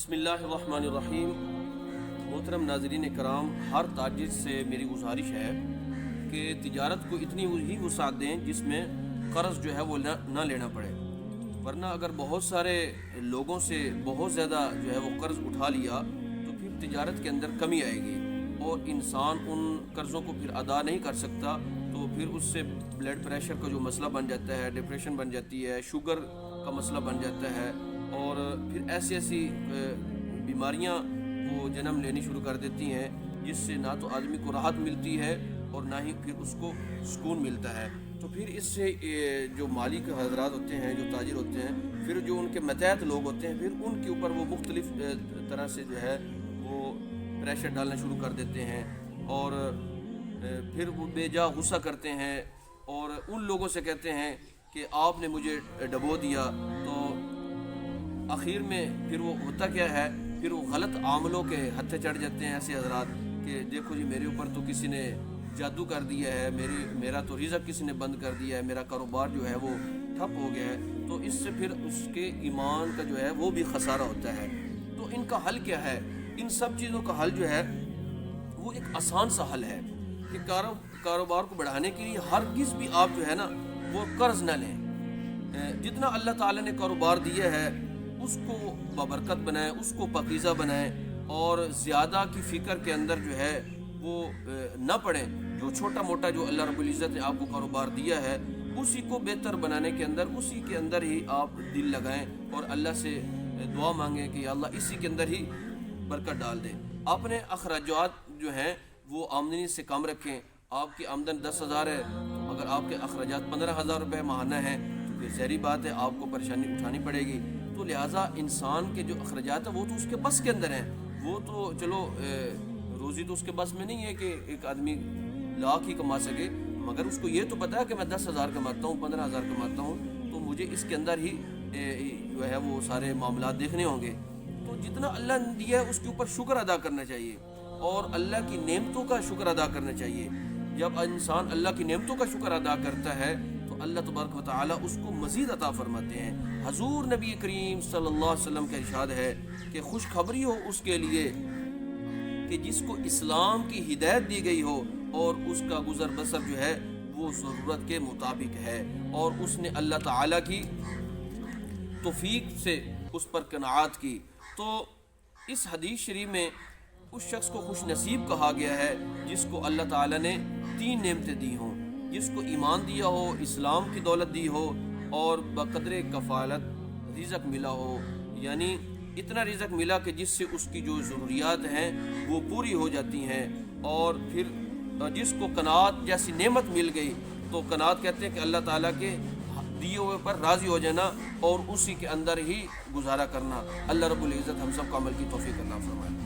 بسم اللہ الرحمن الرحیم۔ محترم ناظرین کرام، ہر تاجر سے میری گزارش ہے کہ تجارت کو اتنی ہی وسعت دیں جس میں قرض جو ہے وہ نہ لینا پڑے، ورنہ اگر بہت سارے لوگوں سے بہت زیادہ جو ہے وہ قرض اٹھا لیا تو پھر تجارت کے اندر کمی آئے گی اور انسان ان قرضوں کو پھر ادا نہیں کر سکتا، تو پھر اس سے بلڈ پریشر کا جو مسئلہ بن جاتا ہے، ڈپریشن بن جاتی ہے، شوگر کا مسئلہ بن جاتا ہے، اور پھر ایسی بیماریاں وہ جنم لینی شروع کر دیتی ہیں جس سے نہ تو آدمی کو راحت ملتی ہے اور نہ ہی پھر اس کو سکون ملتا ہے۔ تو پھر اس سے جو مالک حضرات ہوتے ہیں، جو تاجر ہوتے ہیں، پھر جو ان کے متحد لوگ ہوتے ہیں، پھر ان کے اوپر وہ مختلف طرح سے جو ہے وہ پریشر ڈالنا شروع کر دیتے ہیں اور پھر وہ بے جا غصہ کرتے ہیں اور ان لوگوں سے کہتے ہیں کہ آپ نے مجھے ڈبو دیا۔ تو آخر میں پھر وہ ہوتا کیا ہے، پھر وہ غلط عاملوں کے ہتھے چڑھ جاتے ہیں ایسے حضرات کہ دیکھو جی میرے اوپر تو کسی نے جادو کر دیا ہے، میرا تو رزق کسی نے بند کر دیا ہے، میرا کاروبار جو ہے وہ ٹھپ ہو گیا ہے۔ تو اس سے پھر اس کے ایمان کا جو ہے وہ بھی خسارہ ہوتا ہے۔ تو ان کا حل کیا ہے؟ ان سب چیزوں کا حل جو ہے وہ ایک آسان سا حل ہے کہ کاروبار کو بڑھانے کے لیے ہرگز بھی آپ جو ہے نا وہ قرض نہ لیں۔ جتنا اللہ تعالیٰ نے کاروبار دیا ہے اس کو بابرکت بنائیں، اس کو پاکیزہ بنائیں اور زیادہ کی فکر کے اندر جو ہے وہ نہ پڑیں۔ جو چھوٹا موٹا جو اللہ رب العزت نے آپ کو کاروبار دیا ہے اسی کو بہتر بنانے کے اندر، اسی کے اندر ہی آپ دل لگائیں اور اللہ سے دعا مانگیں کہ یا اللہ اسی کے اندر ہی برکت ڈال دیں۔ اپنے اخراجات جو ہیں وہ آمدنی سے کم رکھیں۔ آپ کی آمدن 10,000 ہے تو اگر آپ کے اخراجات 15,000 روپے ماہانہ ہیں تو پھر ظاہری بات ہے آپ کو پریشانی اٹھانی پڑے گی۔ تو لہٰذا انسان کے جو اخراجات ہیں وہ تو اس کے بس کے اندر ہیں، وہ تو چلو روزی تو اس کے بس میں نہیں ہے کہ ایک آدمی لاکھ ہی کما سکے، مگر اس کو یہ تو پتا ہے کہ میں 10,000 کماتا ہوں، 15,000 کماتا ہوں، تو مجھے اس کے اندر ہی جو ہے وہ سارے معاملات دیکھنے ہوں گے۔ تو جتنا اللہ نے دیا ہے اس کے اوپر شکر ادا کرنا چاہیے اور اللہ کی نعمتوں کا شکر ادا کرنا چاہیے۔ جب انسان اللہ کی نعمتوں کا شکر ادا کرتا ہے تو اللہ تبارک و تعالیٰ اس کو مزید عطا فرماتے ہیں۔ حضور نبی کریم صلی اللہ علیہ وسلم کا ارشاد ہے کہ خوشخبری ہو اس کے لیے کہ جس کو اسلام کی ہدایت دی گئی ہو اور اس کا گزر بسر جو ہے وہ ضرورت کے مطابق ہے اور اس نے اللہ تعالیٰ کی توفیق سے اس پر قناعت کی۔ تو اس حدیث شریف میں اس شخص کو خوش نصیب کہا گیا ہے جس کو اللہ تعالیٰ نے 3 نعمتیں دی ہوں، جس کو ایمان دیا ہو، اسلام کی دولت دی ہو اور بقدر کفالت رزق ملا ہو، یعنی اتنا رزق ملا کہ جس سے اس کی جو ضروریات ہیں وہ پوری ہو جاتی ہیں، اور پھر جس کو قناعت جیسی نعمت مل گئی تو قناعت کہتے ہیں کہ اللہ تعالیٰ کے دیے ہوئے پر راضی ہو جانا اور اسی کے اندر ہی گزارا کرنا۔ اللہ رب العزت ہم سب کو عمل کی توفیق عطا فرمائے۔